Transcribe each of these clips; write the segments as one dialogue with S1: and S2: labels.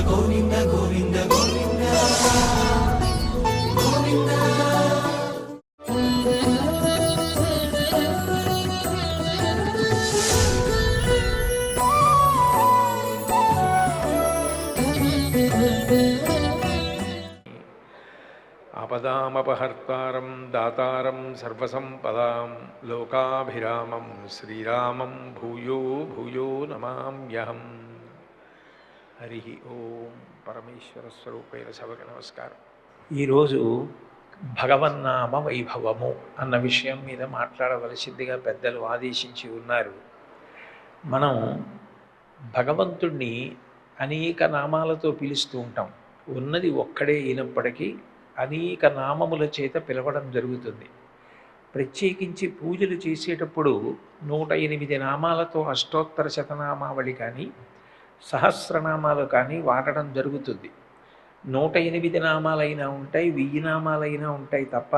S1: గోవింద గోవింద గోవింద గోవింద.
S2: ఆపదామపహర్తారం దాతారం సర్వసంపదాం లోకాభిరామం శ్రీరామం భూయో భూయో నమామ్యహం. హరి ఓం. పరమేశ్వర స్వరూపైన సభకు నమస్కారం. ఈరోజు భగవన్నామ వైభవము అన్న విషయం మీద మాట్లాడవలసిందిగా పెద్దలు ఆదేశించి ఉన్నారు. మనం భగవంతుణ్ణి అనేక నామాలతో పిలుస్తూ ఉంటాం. ఉన్నది ఒక్కడే అయినప్పటికీ అనేక నామముల చేత పిలవడం జరుగుతుంది. ప్రత్యేకించి పూజలు చేసేటప్పుడు 108 నామాలతో అష్టోత్తర శతనామావళి కానీ సహస్రనామాలు కానీ వాడడం జరుగుతుంది. 108 నామాలైనా ఉంటాయి, 1000 నామాలైనా ఉంటాయి తప్ప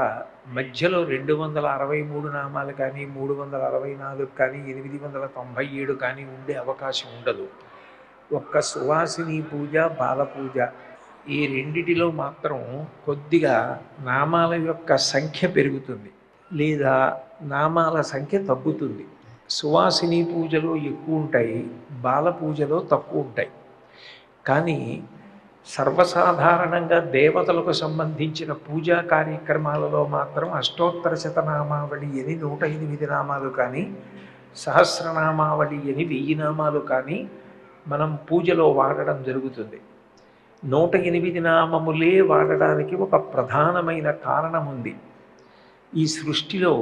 S2: మధ్యలో 263 నామాలు కానీ 364 కానీ 897 కానీ ఉండే అవకాశం ఉండదు. ఒక్క సువాసిని పూజ, బాల పూజ ఈ రెండిటిలో మాత్రం కొద్దిగా నామాల యొక్క సంఖ్య పెరుగుతుంది లేదా నామాల సంఖ్య తగ్గుతుంది. సువాసిని పూజలో ఎక్కువ ఉంటాయి, బాల పూజలో తక్కువ ఉంటాయి. కానీ సర్వసాధారణంగా దేవతలకు సంబంధించిన పూజా కార్యక్రమాలలో మాత్రం అష్టోత్తర శతనామావళి అని 108 నామాలు కానీ సహస్రనామావళి అని 1000 నామాలు కానీ మనం పూజలో వాడడం జరుగుతుంది. 108 నామములే వాడడానికి ఒక ప్రధానమైన కారణం ఉంది. ఈ సృష్టిలో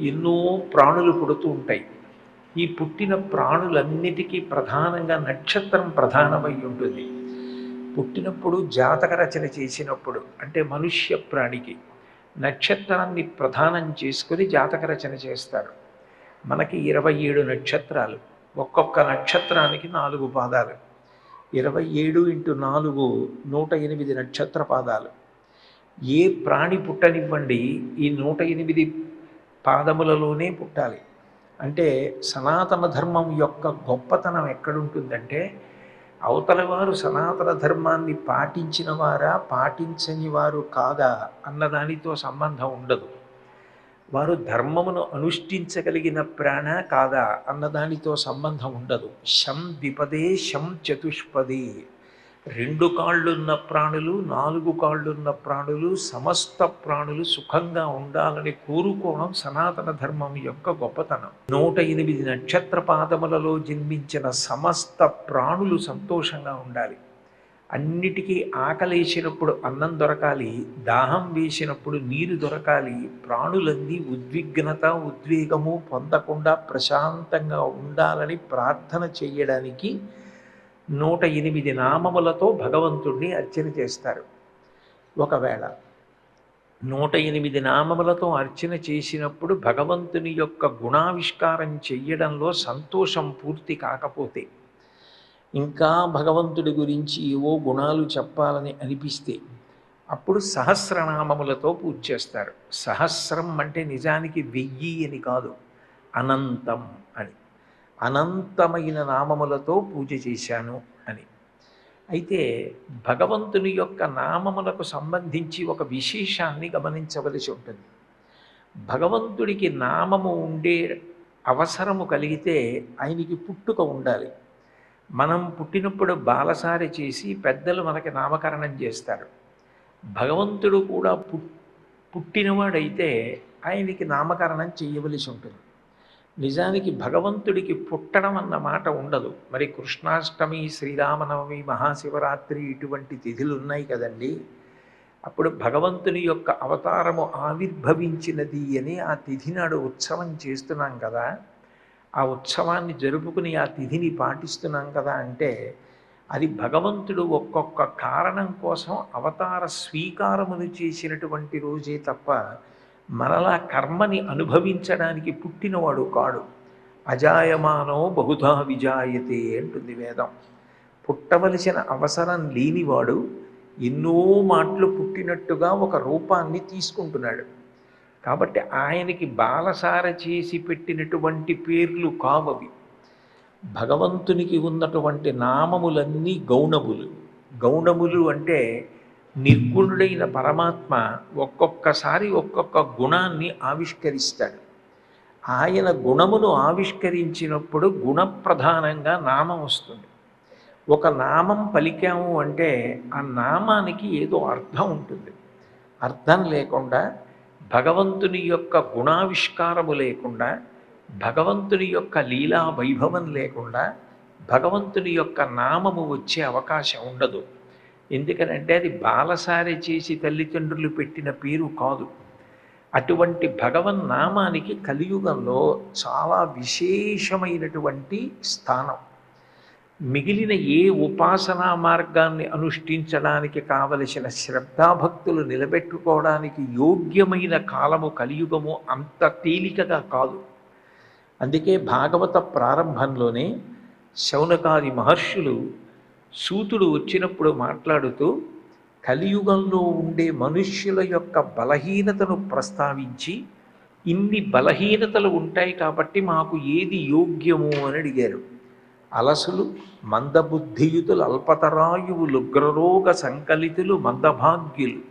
S2: ఎన్నో ప్రాణులు పుడుతూ ఉంటాయి. ఈ పుట్టిన ప్రాణులన్నిటికీ ప్రధానంగా నక్షత్రం ప్రధానమై ఉంటుంది. పుట్టినప్పుడు జాతక రచన చేసినప్పుడు అంటే మనుష్య ప్రాణికి నక్షత్రాన్ని ప్రధానం చేసుకొని జాతక రచన చేస్తారు. మనకి 27 నక్షత్రాలు, ఒక్కొక్క నక్షత్రానికి 4 పాదాలు. 27 × 4 108 నక్షత్ర పాదాలు. ఏ ప్రాణి పుట్టనివ్వండి ఈ 108 పాదములలోనే పుట్టాలి. అంటే సనాతన ధర్మం యొక్క గొప్పతనం ఎక్కడుంటుందంటే అవతల వారు సనాతన ధర్మాన్ని పాటించిన వారా పాటించని వారు కాదా అన్నదానితో సంబంధం ఉండదు. వారు ధర్మమును అనుష్ఠించగలిగిన ప్రాణ కాదా అన్నదానితో సంబంధం ఉండదు. శం ద్విపదే శం చతుష్పదే, 2 కాళ్ళున్న ప్రాణులు 4 కాళ్ళున్న ప్రాణులు సమస్త ప్రాణులు సుఖంగా ఉండాలని కోరుకోవడం సనాతన ధర్మం యొక్క గొప్పతనం. 108 నక్షత్ర పాదములలో జన్మించిన సమస్త ప్రాణులు సంతోషంగా ఉండాలి. అన్నిటికీ ఆకలేసినప్పుడు అన్నం దొరకాలి, దాహం వేసినప్పుడు నీరు దొరకాలి. ప్రాణులన్నీ ఉద్విగ్నత ఉద్వేగము పొందకుండా ప్రశాంతంగా ఉండాలని ప్రార్థన చేయడానికి 108 నామములతో భగవంతుణ్ణి అర్చన చేస్తారు. ఒకవేళ 108 నామములతో అర్చన చేసినప్పుడు భగవంతుని యొక్క గుణావిష్కారం చెయ్యడంలో సంతోషం పూర్తి కాకపోతే, ఇంకా భగవంతుడి గురించి ఏవో గుణాలు చెప్పాలని అనిపిస్తే అప్పుడు సహస్రనామములతో పూజ చేస్తారు. సహస్రం అంటే నిజానికి 1000 అని కాదు, అనంతం అని. అనంతమైన నామములతో పూజ చేశాను అని. అయితే భగవంతుని యొక్క నామములకు సంబంధించి ఒక విశేషాన్ని గమనించవలసి ఉంటుంది. భగవంతుడికి నామము ఉండే అవసరము కలిగితే ఆయనకి పుట్టుక ఉండాలి. మనం పుట్టినప్పుడు బాలసారి చేసి పెద్దలు మనకి నామకరణం చేస్తారు. భగవంతుడు కూడా పుట్టినవాడైతే ఆయనకి నామకరణం చేయవలసి ఉంటుంది. నిజానికి భగవంతుడికి పుట్టడం అన్న మాట ఉండదు. మరి కృష్ణాష్టమి, శ్రీరామనవమి, మహాశివరాత్రి ఇటువంటి తిథులు ఉన్నాయి కదండి. అప్పుడు భగవంతుని యొక్క అవతారము ఆవిర్భవించినది అని ఆ తిథి నాడు ఉత్సవం చేస్తున్నాం కదా, ఆ ఉత్సవాన్ని జరుపుకుని ఆ తిథిని పాటిస్తున్నాం కదా. అంటే అది భగవంతుడు ఒక్కొక్క కారణం కోసం అవతార స్వీకారమును చేసినటువంటి రోజే తప్ప మనలా కర్మని అనుభవించడానికి పుట్టినవాడు కాడు. అజాయమానో బహుధా విజాయతే అంటుంది వేదం. పుట్టవలసిన అవసరం లేనివాడు ఎన్నో మాటలు పుట్టినట్టుగా ఒక రూపాన్ని తీసుకుంటున్నాడు. కాబట్టి ఆయనకి బాలసార చేసి పెట్టినటువంటి పేర్లు కావవి. భగవంతునికి ఉన్నటువంటి నామములన్నీ గౌణములు. గౌణములు అంటే నిర్గుణుడైన పరమాత్మ ఒక్కొక్కసారి ఒక్కొక్క గుణాన్ని ఆవిష్కరిస్తాడు. ఆయన గుణమును ఆవిష్కరించినప్పుడు గుణప్రధానంగా నామం వస్తుంది. ఒక నామం పలికాము అంటే ఆ నామానికి ఏదో అర్థం ఉంటుంది. అర్థం లేకుండా భగవంతుని యొక్క గుణావిష్కారము లేకుండా, భగవంతుని యొక్క లీలా వైభవం లేకుండా భగవంతుని యొక్క నామము వచ్చే అవకాశం ఉండదు. ఎందుకనంటే అది బాలసారి చేసి తల్లిదండ్రులు పెట్టిన పేరు కాదు. అటువంటి భగవన్నామానికి కలియుగంలో చాలా విశేషమైనటువంటి స్థానం. మిగిలిన ఏ ఉపాసనా మార్గాన్ని అనుష్ఠించడానికి కావలసిన శ్రద్ధాభక్తులు నిలబెట్టుకోవడానికి యోగ్యమైన కాలము కలియుగము అంత తేలికగా కాదు. అందుకే భాగవత ప్రారంభంలోనే శౌనకాది మహర్షులు సూతుడు వచ్చినప్పుడు మాట్లాడుతూ కలియుగంలో ఉండే మనుష్యుల యొక్క బలహీనతను ప్రస్తావించి, ఇన్ని బలహీనతలు ఉంటాయి కాబట్టి మాకు ఏది యోగ్యము అని అడిగారు. అలసులు, మందబుద్ధియుతులు, అల్పతరాయువులు, ఉగ్రరోగ సంకలితులు, మందభాగ్యులు,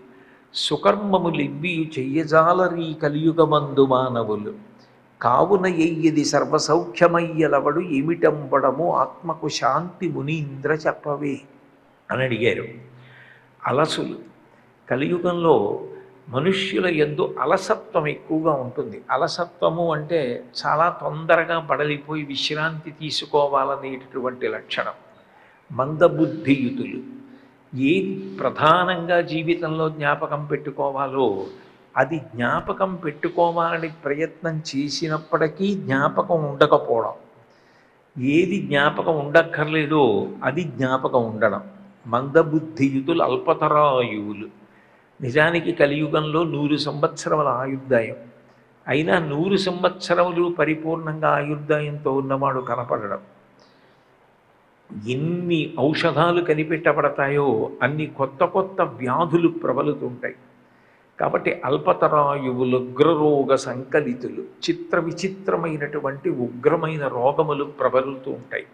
S2: సుకర్మములివ్వియు చెయ్యజాలరీ కలియుగమందు మానవులు, కావున ఎయ్యది సర్వసౌఖ్యమయ్యలవడు ఏమిటంబడము ఆత్మకు శాంతి మునీంద్ర చెప్పవే అని అడిగారు. అలసులు, కలియుగంలో మనుష్యుల యందు అలసత్వం ఎక్కువగా ఉంటుంది. అలసత్వము అంటే చాలా తొందరగా బడలిపోయి విశ్రాంతి తీసుకోవాలనేటటువంటి లక్షణం. మందబుద్ధియుతులు, ఏది ప్రధానంగా జీవితంలో జ్ఞాపకం పెట్టుకోవాలో అది జ్ఞాపకం పెట్టుకోవాలని ప్రయత్నం చేసినప్పటికీ జ్ఞాపకం ఉండకపోవడం, ఏది జ్ఞాపకం ఉండక్కర్లేదో అది జ్ఞాపకం ఉండడం. మందబుద్ధియుతులు, అల్పతరాయువులు. నిజానికి కలియుగంలో 100 సంవత్సరముల ఆయుర్దాయం, అయినా 100 సంవత్సరములు పరిపూర్ణంగా ఆయుర్దాయంతో ఉన్నవాడు కనపడడం. ఎన్ని ఔషధాలు కనిపెట్టబడతాయో అన్ని కొత్త కొత్త వ్యాధులు ప్రబలుతుంటాయి. కాబట్టి అల్పతరాయువులు, ఉగ్రరోగ సంకలితులు, చిత్ర విచిత్రమైనటువంటి ఉగ్రమైన రోగములు ప్రబలుతూ ఉంటాయి.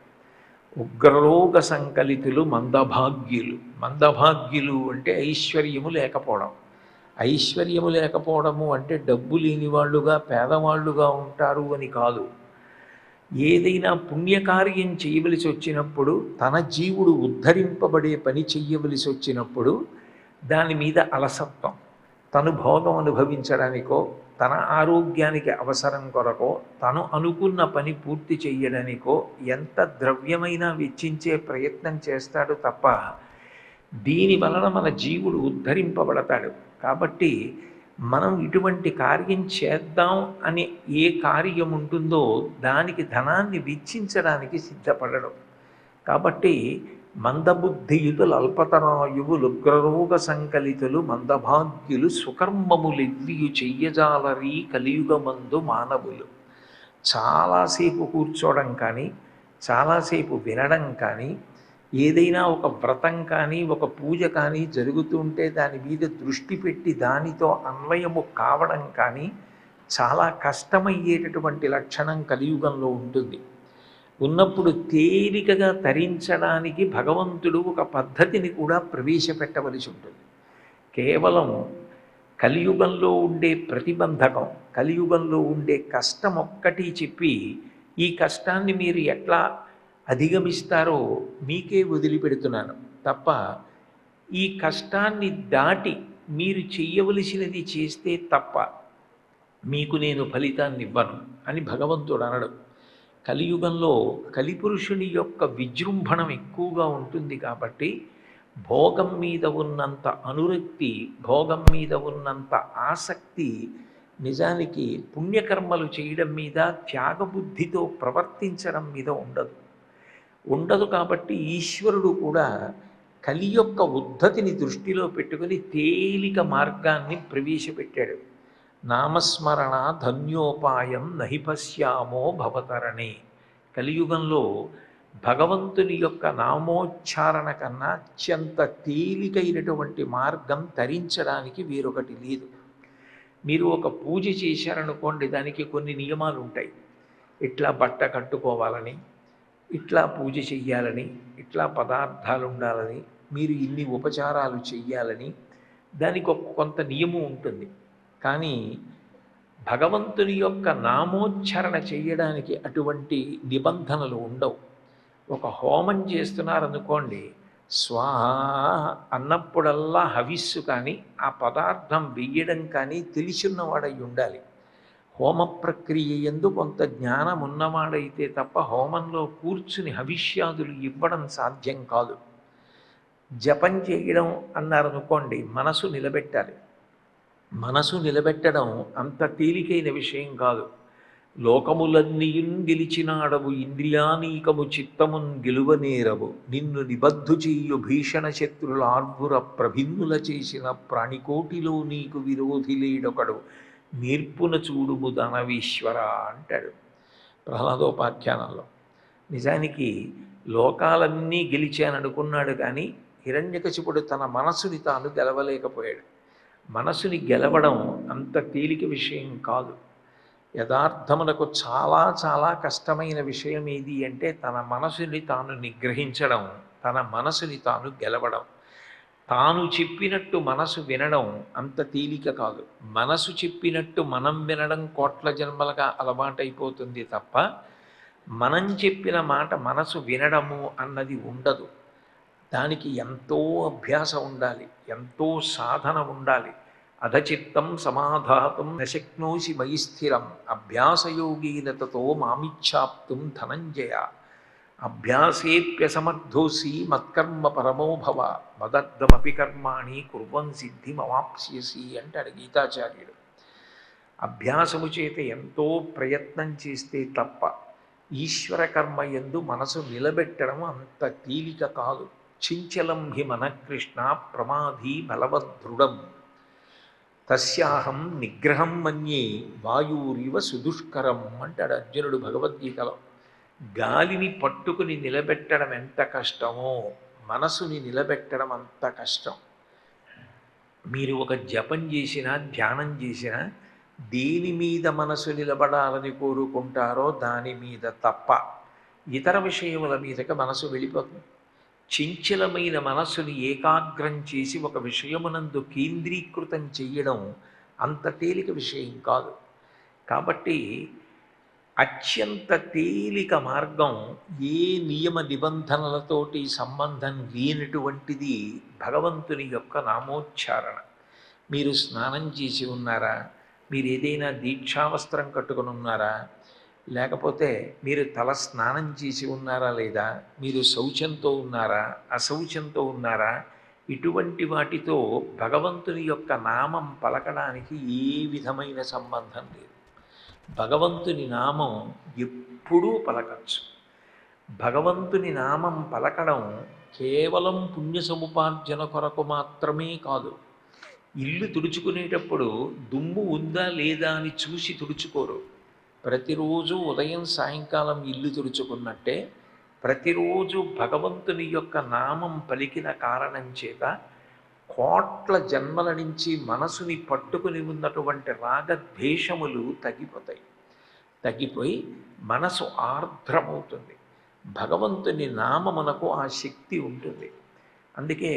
S2: ఉగ్రరోగ సంకలితులు, మందభాగ్యులు. మందభాగ్యులు అంటే ఐశ్వర్యము లేకపోవడం. ఐశ్వర్యము లేకపోవడము అంటే డబ్బు లేని వాళ్ళుగా, పేదవాళ్ళుగా ఉంటారు అని కాదు. ఏదైనా పుణ్యకార్యం చేయవలసి వచ్చినప్పుడు, తన జీవుడు ఉద్ధరింపబడే పని చెయ్యవలసి వచ్చినప్పుడు దాని మీద అలసత్వం. తను భోగం అనుభవించడానికో, తన ఆరోగ్యానికి అవసరం కొరకో, తను అనుకున్న పని పూర్తి చేయడానికో ఎంత ద్రవ్యమైనా వెచ్చించే ప్రయత్నం చేస్తాడు తప్ప దీని వలన మన జీవుడు ఉద్ధరింపబడతాడు. కాబట్టి మనం ఇటువంటి కార్యం చేద్దాం అని ఏ కార్యం ఉంటుందో దానికి ధనాన్ని వెచ్చించడానికి సిద్ధపడడం. కాబట్టి మందబుద్ధియుతులు, అల్పతరాయువులు, ఉగ్రరోగ సంకలితులు, మందభాగ్యులు, సుకర్మములివ్వియు చెయ్యజాలరీ కలియుగమందు మానవులు. చాలాసేపు కూర్చోవడం కానీ, చాలాసేపు వినడం కానీ, ఏదైనా ఒక వ్రతం కానీ, ఒక పూజ కానీ జరుగుతుంటే దాని మీద దృష్టి పెట్టి దానితో అన్వయము కావడం కానీ చాలా కష్టమయ్యేటటువంటి లక్షణం కలియుగంలో ఉంటుంది. ఉన్నప్పుడు తేలికగా తరించడానికి భగవంతుడు ఒక పద్ధతిని కూడా ప్రవేశపెట్టవలసి ఉంటుంది. కేవలం కలియుగంలో ఉండే ప్రతిబంధకం, కలియుగంలో ఉండే కష్టం ఒక్కటి చెప్పి ఈ కష్టాన్ని మీరు ఎట్లా అధిగమిస్తారో మీకే వదిలిపెడుతున్నాను తప్ప, ఈ కష్టాన్ని దాటి మీరు చెయ్యవలసినది చేస్తే తప్ప మీకు నేను ఫలితాన్ని ఇవ్వను అని భగవంతుడు అనడం. కలియుగంలో కలిపురుషుని యొక్క విజృంభణం ఎక్కువగా ఉంటుంది కాబట్టి భోగం మీద ఉన్నంత అనురక్తి, భోగం మీద ఉన్నంత ఆసక్తి నిజానికి పుణ్యకర్మలు చేయడం మీద, త్యాగబుద్ధితో ప్రవర్తించడం మీద ఉండదు. కాబట్టి ఈశ్వరుడు కూడా కలి యొక్క ఉద్ధతిని దృష్టిలో పెట్టుకుని తేలిక మార్గాన్ని ప్రవేశపెట్టాడు. నామస్మరణ ధన్యోపాయం నహి పశ్యామో భవతరణే. కలియుగంలో భగవంతుని యొక్క నామోచ్చారణ కన్నా అత్యంత తేలికైనటువంటి మార్గం తరించడానికి వేరొకటి లేదు. మీరు ఒక పూజ చేశారనుకోండి, దానికి కొన్ని నియమాలు ఉంటాయి. ఇట్లా బట్ట కట్టుకోవాలని, ఇట్లా పూజ చెయ్యాలని, ఇట్లా పదార్థాలు ఉండాలని, మీరు ఇన్ని ఉపచారాలు చెయ్యాలని, దానికి కొంత నియమం ఉంటుంది. కానీ భగవంతుని యొక్క నామోచ్చరణ చేయడానికి అటువంటి నిబంధనలు ఉండవు. ఒక హోమం చేస్తున్నారనుకోండి, స్వాహ అన్నప్పుడల్లా హవిస్సు కానీ ఆ పదార్థం వెయ్యడం కానీ తెలిసిన్నవాడై ఉండాలి. హోమ ప్రక్రియ యందు కొంత జ్ఞానం ఉన్నవాడైతే తప్ప హోమంలో కూర్చుని హవిష్యాదులు ఇవ్వడం సాధ్యం కాదు. జపం చేయడం అన్నారనుకోండి, మనసు నిలబెట్టాలి. మనసు నిలబెట్టడం అంత తేలికైన విషయం కాదు. లోకములన్నీయున్ గెలిచినాడవు ఇంద్రియానీకము చిత్తమున్ గెలువనేరవు నిన్ను నిబద్ధు చెయ్యు భీషణ శత్రుల ఆర్భుర ప్రభిన్నుల చేసిన ప్రాణికోటిలో నీకు విరోధి లేడొకడు నేర్పున చూడుము దానవీశ్వర అంటాడు ప్రహ్లాదోపాఖ్యానంలో. నిజానికి లోకాలన్నీ గెలిచాననుకున్నాడు, కానీ హిరణ్యకశిపుడు తన మనసుని తాను గెలవలేకపోయాడు. మనసుని గెలవడం అంత తేలిక విషయం కాదు. యథార్థమునకు చాలా చాలా కష్టమైన విషయం ఏది అంటే తన మనసుని తాను నిగ్రహించడం, తన మనసుని తాను గెలవడం. తాను చెప్పినట్టు మనసు వినడం అంత తేలిక కాదు. మనసు చెప్పినట్టు మనం వినడం కోట్ల జన్మలుగా అలవాటైపోతుంది తప్ప మనం చెప్పిన మాట మనసు వినడము అన్నది ఉండదు. దానికి ఎంతో అభ్యాసం ఉండాలి, ఎంతో సాధన ఉండాలి. అధచిత్తం సమాధాతం నశక్నోసి మయి స్థిరం అభ్యాసయోగీన తతో మామిచ్ఛాప్తుం ధనంజయ అభ్యాసేప్యసమర్థోసి మత్కర్మ పరమో భవ మదర్థమపి కర్మాణి కుర్వన్ సిద్ధిమవాప్స్యసి అంటాడు గీతాచార్యుడు. అభ్యాసము చేత ఎంతో ప్రయత్నం చేస్తే తప్ప ఈశ్వర కర్మ యందు మనసు నిలబెట్టడం అంత తేలిక కాదు. చించలం హి మనకృష్ణ ప్రమాధీ బలవదృఢం తస్యాహం నిగ్రహం మన్యే వాయురివ సుదుష్కరం అంటాడు అర్జునుడు భగవద్గీతలో. గాలిని పట్టుకుని నిలబెట్టడం ఎంత కష్టమో మనసుని నిలబెట్టడం అంత కష్టం. మీరు ఒక జపం చేసినా ధ్యానం చేసినా దేని మీద మనసు నిలబడాలని కోరుకుంటారో దాని మీద తప్ప ఇతర విషయముల మీదకి మనసు వెళ్ళిపోతుంది. చంచలమైన మనస్సుని ఏకాగ్రం చేసి ఒక విషయమునందు కేంద్రీకృతం చెయ్యడం అంత తేలిక విషయం కాదు. కాబట్టి అత్యంత తేలిక మార్గం, ఏ నియమ నిబంధనలతోటి సంబంధం లేనటువంటిది భగవంతుని యొక్క నామోచ్చారణ. మీరు స్నానం చేసి ఉన్నారా? మీరు ఏదైనా దీక్షావస్త్రం కట్టుకుని ఉన్నారా? లేకపోతే మీరు తల స్నానం చేసి ఉన్నారా లేదా? మీరు శౌచంతో ఉన్నారా, అశౌచంతో ఉన్నారా? ఇటువంటి వాటితో భగవంతుని యొక్క నామం పలకడానికి ఏ విధమైన సంబంధం లేదు. భగవంతుని నామం ఎప్పుడూ పలకచ్చు. భగవంతుని నామం పలకడం కేవలం పుణ్య సముపార్జన కొరకు మాత్రమే కాదు. ఇల్లు తుడుచుకునేటప్పుడు దుమ్ము ఉందా లేదా అని చూసి తుడుచుకోరు. ప్రతిరోజు ఉదయం సాయంకాలం ఇల్లు తుడుచుకున్నట్టే ప్రతిరోజు భగవంతుని యొక్క నామం పలికిన కారణం చేత కోట్ల జన్మల నుంచి మనసుని పట్టుకుని ఉన్నటువంటి రాగద్వేషములు తగ్గిపోయి మనసు ఆర్ద్రమవుతుంది. భగవంతుని నామమునకు ఆ శక్తి ఉంటుంది. అందుకే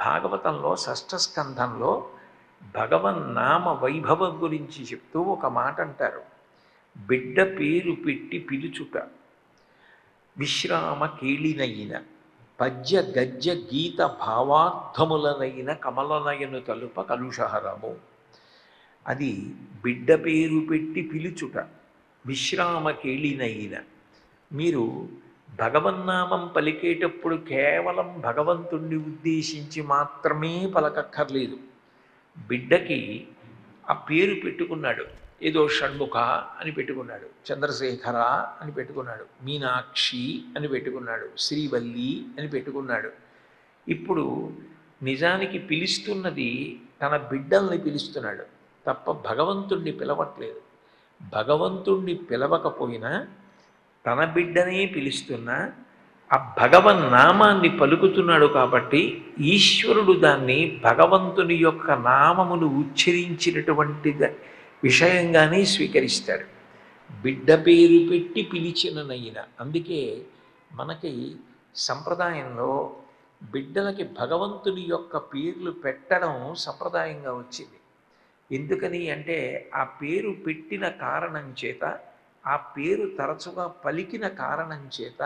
S2: భాగవతంలో షష్ఠ స్కంధంలో భగవన్నామ వైభవం గురించి చెప్తూ ఒక మాట అంటారు. బిడ్డ పేరు పెట్టి పిలుచుట విశ్రామ కేళినైన పద్య గద్య గీత భావార్థములనైన కమలనయను తలుప కలుషహరము. అది బిడ్డ పేరు పెట్టి పిలుచుట విశ్రామ కేళినైన. మీరు భగవన్నామం పలికేటప్పుడు కేవలం భగవంతుణ్ణి ఉద్దేశించి మాత్రమే పలకక్కర్లేదు. బిడ్డకి ఆ పేరు పెట్టుకున్నాడు, ఏదో షణ్ముఖ అని పెట్టుకున్నాడు, చంద్రశేఖర అని పెట్టుకున్నాడు, మీనాక్షి అని పెట్టుకున్నాడు, శ్రీవల్లి అని పెట్టుకున్నాడు. ఇప్పుడు నిజానికి పిలుస్తున్నది తన బిడ్డల్ని పిలుస్తున్నాడు తప్ప భగవంతుణ్ణి పిలవట్లేదు. భగవంతుణ్ణి పిలవకపోయినా తన బిడ్డనే పిలుస్తున్నా ఆ భగవన్నామాన్ని పలుకుతున్నాడు కాబట్టి ఈశ్వరుడు దాన్ని భగవంతుని యొక్క నామమును ఉచ్చరించినటువంటి విషయంగానే స్వీకరిస్తాడు. బిడ్డ పేరు పెట్టి పిలిచిననైనా. అందుకే మనకి సంప్రదాయంలో బిడ్డలకి భగవంతుని యొక్క పేర్లు పెట్టడం సంప్రదాయంగా వచ్చింది. ఎందుకని అంటే ఆ పేరు పెట్టిన కారణం చేత, ఆ పేరు తరచుగా పలికిన కారణం చేత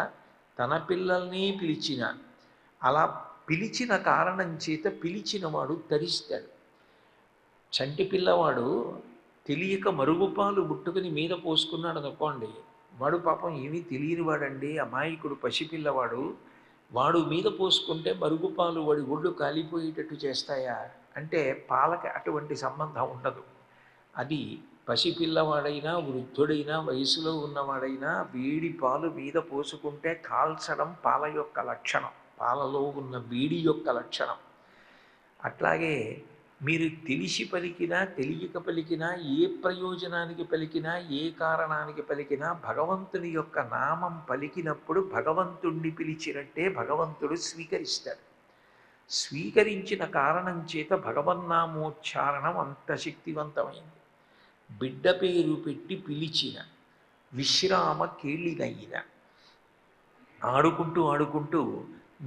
S2: తన పిల్లల్ని పిలిచిన, అలా పిలిచిన కారణం చేత పిలిచినవాడు తరిస్తాడు. చంటి పిల్లవాడు తెలియక మరుగుపాలు ముట్టుకుని మీద పోసుకున్నాడు అనుకోండి, వాడు పాపం ఏమీ తెలియని వాడండి, అమాయకుడు పసిపిల్లవాడు, వాడు మీద పోసుకుంటే మరుగుపాలు వాడి ఒళ్ళు కాలిపోయేటట్టు చేస్తాయా అంటే పాలకి అటువంటి సంబంధం ఉండదు. అది పసిపిల్లవాడైనా వృద్ధుడైనా వయసులో ఉన్నవాడైనా వేడి పాలు మీద పోసుకుంటే కాల్చడం పాల యొక్క లక్షణం, పాలలో ఉన్న వేడి యొక్క లక్షణం. అట్లాగే మీరు తెలిసి పలికినా తెలియక పలికినా, ఏ ప్రయోజనానికి పలికినా, ఏ కారణానికి పలికినా భగవంతుని యొక్క నామం పలికినప్పుడు భగవంతుణ్ణి పిలిచినట్టే భగవంతుడు స్వీకరిస్తాడు. స్వీకరించిన కారణం చేత భగవన్నామోచ్చారణం అంత శక్తివంతమైంది. బిడ్డ పేరు పెట్టి పిలిచిన, విశ్రామ కేళినైన, ఆడుకుంటూ ఆడుకుంటూ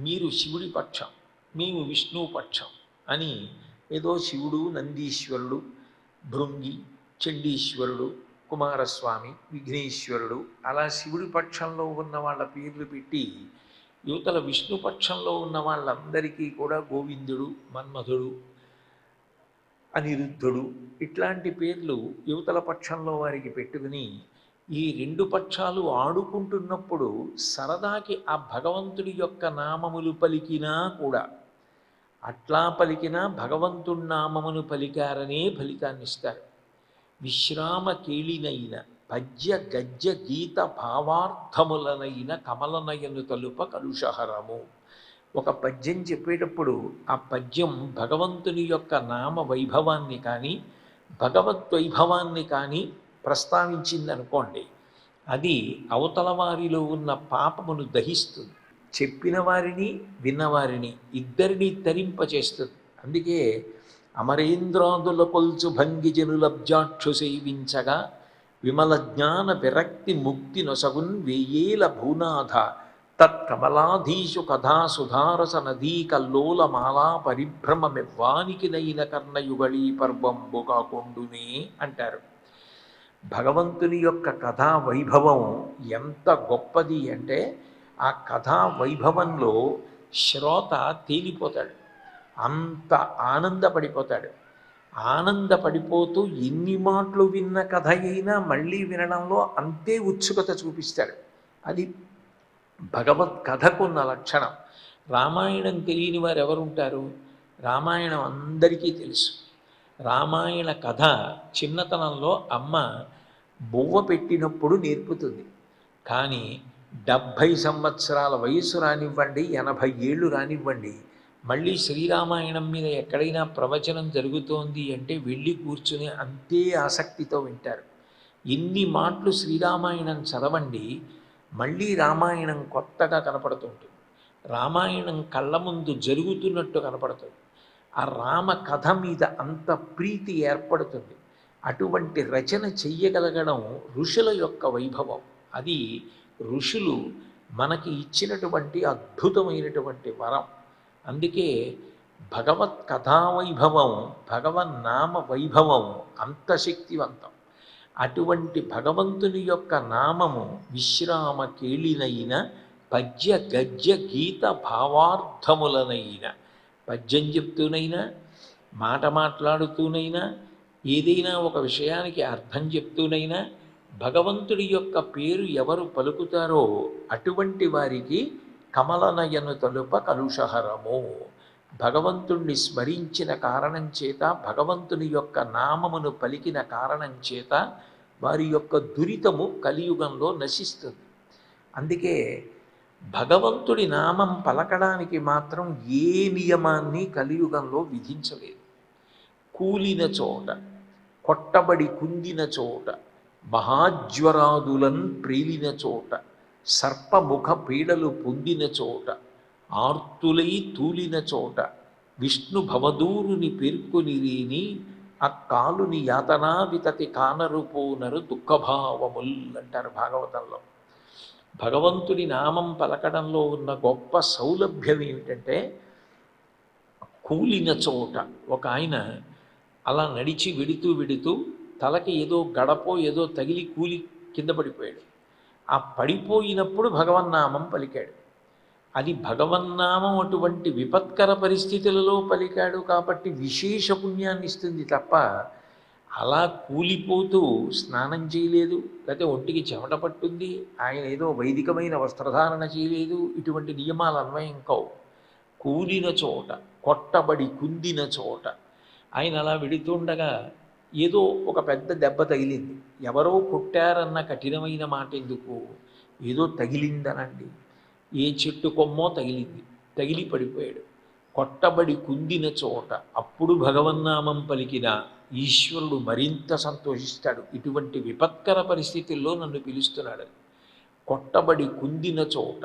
S2: మీరు శివుడి పక్షం, మేము విష్ణువు పక్షం అని ఏదో శివుడు, నందీశ్వరుడు, భృంగి, చండీశ్వరుడు, కుమారస్వామి, విఘ్నేశ్వరుడు అలా శివుడి పక్షంలో ఉన్న వాళ్ళ పేర్లు పెట్టి యువతల విష్ణు పక్షంలో ఉన్న వాళ్ళందరికీ కూడా గోవిందుడు, మన్మధుడు, అనిరుద్ధుడు ఇట్లాంటి పేర్లు యువతల పక్షంలో వారికి పెట్టుకుని ఈ రెండు పక్షాలు ఆడుకుంటున్నప్పుడు సరదాకి ఆ భగవంతుడి యొక్క నామములు పలికినా కూడా, అట్లా పలికినా భగవంతుడి నామమును పలికారనే ఫలితాన్ని ఇస్తారు. విశ్రామ కేళినైన పద్య గద్య గీత భావార్థములనైన కమలనయను తలుప కలుషహరము. ఒక పద్యం చెప్పేటప్పుడు ఆ పద్యం భగవంతుని యొక్క నామ వైభవాన్ని కానీ భగవద్వైభవాన్ని కానీ ప్రస్తావించిందనుకోండి, అది అవతల వారిలో ఉన్న పాపమును దహిస్తుంది. చెప్పిన వారిని విన్నవారిని ఇద్దరినీ తరింపచేస్తుంది. అందుకే అమరేంద్రాదుల కొల్చు భంగి జనులబ్జాక్షు సేవించగా విమల జ్ఞాన విరక్తి ముక్తి నొసగున్ వేయేల భూనాథ తత్కమలాధీషు కథా సుధారస నదీ కల్లోల మాలా పరిభ్రమమివ్వానికి నైన కర్ణయుగళీ పర్వంబు కాకుండునే అంటారు. భగవంతుని యొక్క కథా వైభవం ఎంత గొప్పది అంటే ఆ కథా వైభవంలో శ్రోత తేలిపోతాడు, అంత ఆనందపడిపోతాడు. ఆనందపడిపోతూ ఎన్ని మాటలు విన్న కథ అయినా మళ్ళీ వినడంలో అంతే ఉత్సుకత చూపిస్తాడు. అది భగవత్ కథకున్న లక్షణం. రామాయణం తెలియని వారు ఎవరుంటారు? రామాయణం అందరికీ తెలుసు. రామాయణ కథ చిన్నతనంలో అమ్మ బువ్వ పెట్టినప్పుడు నేర్పుతుంది. కానీ 70 సంవత్సరాల వయసు రానివ్వండి, 80 ఏళ్ళు రానివ్వండి, మళ్ళీ శ్రీరామాయణం మీద ఎక్కడైనా ప్రవచనం జరుగుతోంది అంటే వెళ్ళి కూర్చుని అంతే ఆసక్తితో వింటారు. ఎన్ని మాటలు శ్రీరామాయణం చదవండి, మళ్ళీ రామాయణం కొత్తగా కనపడుతుంటుంది. రామాయణం కళ్ళ ముందు జరుగుతున్నట్టు కనపడుతుంది. ఆ రామ కథ మీద అంత ప్రీతి ఏర్పడుతుంది. అటువంటి రచన చెయ్యగలగడం ఋషుల యొక్క వైభవం. అది ఋషులు మనకి ఇచ్చినటువంటి అద్భుతమైనటువంటి వరం. అందుకే భగవత్ కథావైభవం, భగవన్నామ వైభవం అంత శక్తివంతం. అటువంటి భగవంతుని యొక్క నామము విశ్రామ కేళినైన పద్య గద్య గీత భావార్థములనైన, పద్యం చెప్తూనైనా, మాట మాట్లాడుతూనైనా, ఏదైనా ఒక విషయానికి అర్థం చెప్తూనైనా భగవంతుడి యొక్క పేరు ఎవరు పలుకుతారో అటువంటి వారికి కమలనయను తలుప కలుషహరము. భగవంతుణ్ణి స్మరించిన కారణం చేత, భగవంతుని యొక్క నామమును పలికిన కారణం చేత వారి యొక్క దురితము కలియుగంలో నశిస్తుంది. అందుకే భగవంతుడి నామం పలకడానికి మాత్రం ఏ నియమాన్ని కలియుగంలో విధించలేదు. కూలిన చోట, కొట్టబడి కుందిన చోట, మహాజ్వరాదులన్ ప్రేలిన చోట, సర్పముఖ పీడలు పొందిన చోట, ఆర్తులై తూలిన చోట, విష్ణు భవదూరుని పేర్కొనిరేని అక్కాలుని యాతనా వితతి కానరుపోనరు దుఃఖభావముల్ అంటారు భాగవతంలో. భగవంతుడి నామం పలకడంలో ఉన్న గొప్ప సౌలభ్యం ఏమిటంటే కూలిన చోట ఒక ఆయన అలా నడిచి వెడుతూ తలకి ఏదో గడపో ఏదో తగిలి కూలి కింద పడిపోయాడు. ఆ పడిపోయినప్పుడు భగవన్నామం పలికాడు. అది భగవన్నామం అటువంటి విపత్కర పరిస్థితులలో పలికాడు కాబట్టి విశేష పుణ్యాన్ని ఇస్తుంది తప్ప అలా కూలిపోతూ స్నానం చేయలేదు, లేకపోతే ఒంటికి చెమట పట్టుంది, ఆయన ఏదో వైదికమైన వస్త్రధారణ చేయలేదు, ఇటువంటి నియమాలు అన్వయం కావు. కూలిన చోట, కొట్టబడి కుందిన చోట ఆయన అలా వెడుతుండగా ఏదో ఒక పెద్ద దెబ్బ తగిలింది. ఎవరో కొట్టారన్న కఠినమైన మాట ఎందుకు, ఏదో తగిలిందనండి. ఏ చెట్టు కొమ్మో తగిలింది, తగిలి పడిపోయాడు. కొట్టబడి కుందిన చోట అప్పుడు భగవన్నామం పలికిన ఈశ్వరుడు మరింత సంతోషిస్తాడు. ఇటువంటి విపత్కర పరిస్థితుల్లో నన్ను పిలుస్తున్నాడు. కొట్టబడి కుందిన చోట,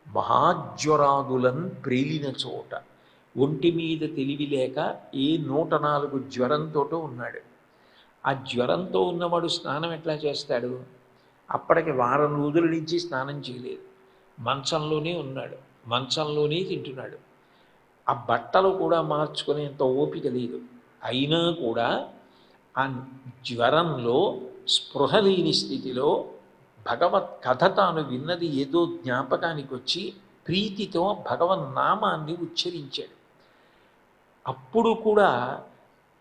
S2: మహాజ్వరాదులను ప్రేలిన చోట, ఒంటి మీద తెలివి లేక ఏ 104 జ్వరంతో ఉన్నాడు. ఆ జ్వరంతో ఉన్నవాడు స్నానం ఎట్లా చేస్తాడు? అప్పటికి వారం రోజుల నుంచి స్నానం చేయలేదు, మంచంలోనే ఉన్నాడు, మంచంలోనే తింటున్నాడు. ఆ బట్టలు కూడా మార్చుకునేంత ఓపిక లేదు. అయినా కూడా ఆ జ్వరంలో స్పృహ లేని స్థితిలో భగవత్ కథ తాను విన్నది ఏదో జ్ఞాపకానికి వచ్చి ప్రీతితో భగవన్నామాన్ని ఉచ్చరించాడు. అప్పుడు కూడా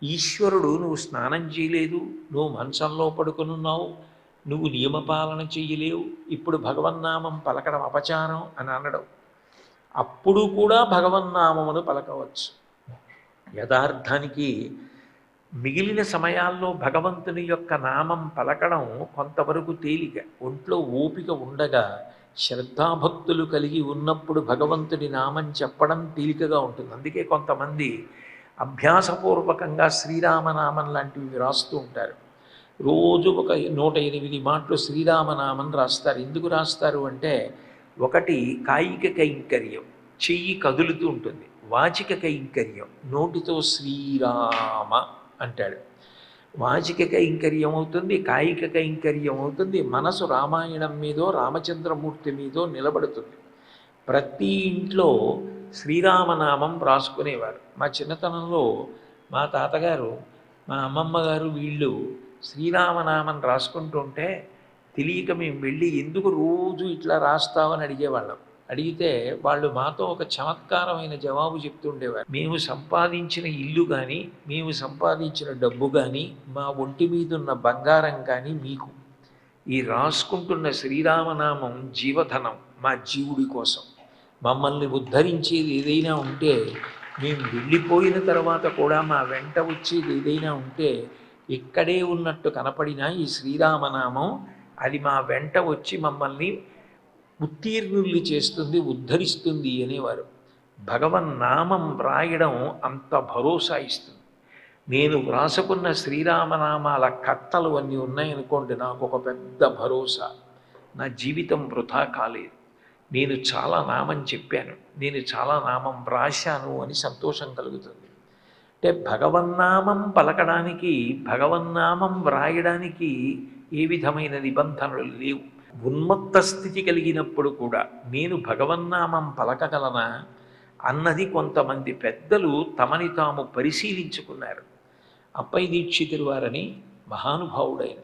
S2: ఈశ్వరుడు నువ్వు స్నానం చేయలేదు, నువ్వు మంచంలో పడుకునున్నావు, నువ్వు నియమపాలన చెయ్యలేవు, ఇప్పుడు భగవన్నామం పలకడం అపచారం అని అనడం. అప్పుడు కూడా భగవన్నామమును పలకవచ్చు. యథార్థానికి మిగిలిన సమయాల్లో భగవంతుని యొక్క నామం పలకడం కొంతవరకు తేలిక. ఒంట్లో ఓపిక ఉండగా శ్రద్ధాభక్తులు కలిగి ఉన్నప్పుడు భగవంతుని నామం చెప్పడం తేలికగా ఉంటుంది. అందుకే కొంతమంది అభ్యాసపూర్వకంగా శ్రీరామనామం లాంటివి రాస్తూ ఉంటారు. రోజు ఒక 108 మాటలు శ్రీరామనామం రాస్తారు. ఎందుకు రాస్తారు అంటే, ఒకటి కాయిక కైంకర్యం, చెయ్యి కదులుతూ ఉంటుంది. వాచిక కైంకర్యం, నోటితో శ్రీరామ అంటాడు. వాచిక కైంకర్యం అవుతుంది, కాయిక కైంకర్యం అవుతుంది. మనసు రామాయణం మీదో రామచంద్రమూర్తి మీదో నిలబడుతుంది. ప్రతి ఇంట్లో శ్రీరామనామం రాసుకునేవారు. మా చిన్నతనంలో మా తాతగారు, మా అమ్మమ్మ గారు వీళ్ళు శ్రీరామనామం రాసుకుంటుంటే తెలియక మేము వెళ్ళి ఎందుకు రోజు ఇట్లా రాస్తామని అడిగేవాళ్ళం. అడిగితే వాళ్ళు మాతో ఒక చమత్కారమైన జవాబు చెప్తుండేవారు. మేము సంపాదించిన ఇల్లు కానీ, మేము సంపాదించిన డబ్బు కానీ, మా ఒంటి మీద ఉన్న బంగారం కానీ మీకు, ఈ రాసుకుంటున్న శ్రీరామనామం జీవధనం, మా జీవుడి కోసం. మమ్మల్ని ఉద్ధరించేది ఏదైనా ఉంటే, మేము వెళ్ళిపోయిన తర్వాత కూడా మా వెంట వచ్చేది ఏదైనా ఉంటే, ఇక్కడే ఉన్నట్టు కనపడినా ఈ శ్రీరామనామం అది మా వెంట వచ్చి మమ్మల్ని ఉత్తీర్ణుల్ని చేస్తుంది, ఉద్ధరిస్తుంది అనేవారు. భగవన్నామం వ్రాయడం అంత భరోసా ఇస్తుంది. నేను వ్రాసుకున్న శ్రీరామనామాల కట్టలు అన్నీ ఉన్నాయనుకోండి, నాకు ఒక పెద్ద భరోసా. నా జీవితం వృథా కాలేదు, నేను చాలా నామం చెప్పాను, నేను చాలా నామం వ్రాశాను అని సంతోషం కలుగుతుంది. అంటే భగవన్నామం పలకడానికి, భగవన్నామం వ్రాయడానికి ఏ విధమైన నిబంధనలు లేవు. ఉన్మత్త స్థితి కలిగినప్పుడు కూడా నేను భగవన్నామం పలకగలనా అన్నది కొంతమంది పెద్దలు తమని తాము పరిశీలించుకున్నారు. అప్పయ్య దీక్షితులు వారని మహానుభావుడైన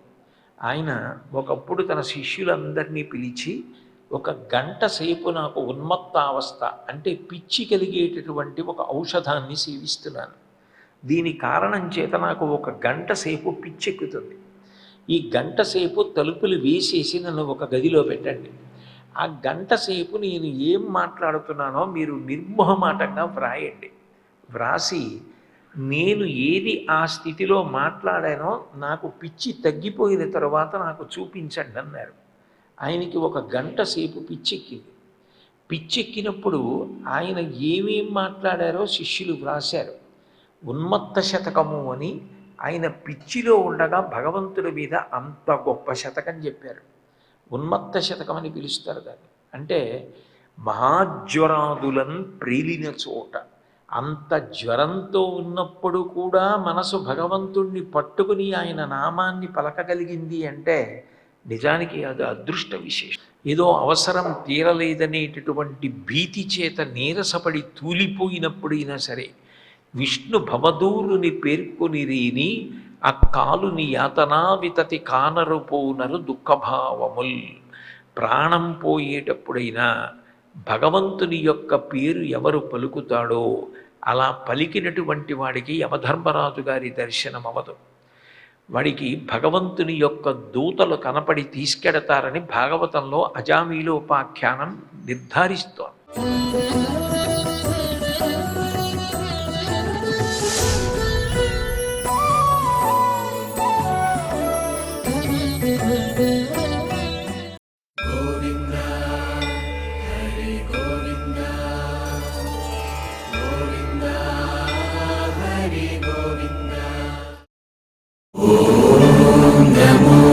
S2: ఆయన ఒకప్పుడు తన శిష్యులందరినీ పిలిచి, 1 గంట సేపు నాకు ఉన్మత్తావస్థ అంటే పిచ్చి కలిగేటటువంటి ఒక ఔషధాన్ని సేవిస్తున్నాను, దీని కారణం చేత నాకు 1 గంట సేపు పిచ్చెక్కుతుంది, ఈ గంట సేపు తలుపులు వేసేసి నన్ను ఒక గదిలో పెట్టండి, ఆ గంట సేపు నేను ఏం మాట్లాడుతున్నానో మీరు నిర్మోహమాటంగా వ్రాయండి, వ్రాసి నేను ఏది ఆ స్థితిలో మాట్లాడానో నాకు పిచ్చి తగ్గిపోయిన తర్వాత నాకు చూపించండి అన్నారు. ఆయనకి 1 గంట సేపు పిచ్చెక్కింది. పిచ్చెక్కినప్పుడు ఆయన ఏమేం మాట్లాడారో శిష్యులు వ్రాశారు. ఉన్మత్త శతకము అని ఆయన పిచ్చిలో ఉండగా భగవంతుడి మీద అంత గొప్ప శతకం చెప్పారు. ఉన్మత్త శతకం అని పిలుస్తారు దాన్ని. అంటే మహాజ్వరాదులను ప్రేలిన చోట, అంత జ్వరంతో ఉన్నప్పుడు కూడా మనసు భగవంతుణ్ణి పట్టుకుని ఆయన నామాన్ని పలకగలిగింది అంటే నిజానికి అది అదృష్ట విశేషం. ఏదో అవసరం తీరలేదనేటటువంటి భీతి చేత నీరసపడి తూలిపోయినప్పుడైనా సరే విష్ణు భవదూరుని పేర్కొనిరీని ఆ కాలుని యాతనా వితతి కానరు పోనరు దుఃఖభావముల్. ప్రాణం పోయేటప్పుడైనా భగవంతుని యొక్క పేరు ఎవరు పలుకుతాడో అలా పలికినటువంటి వాడికి యమధర్మరాజు గారి దర్శనం అవదు. వాడికి భగవంతుని యొక్క దూతలు కనపడి తీసుకెడతారని భాగవతంలో అజామీలోపాఖ్యానం నిర్ధారిస్తోంది.
S1: గోవింద హరి గోవింద గోవింద హరి గోవింద. ఓం నమో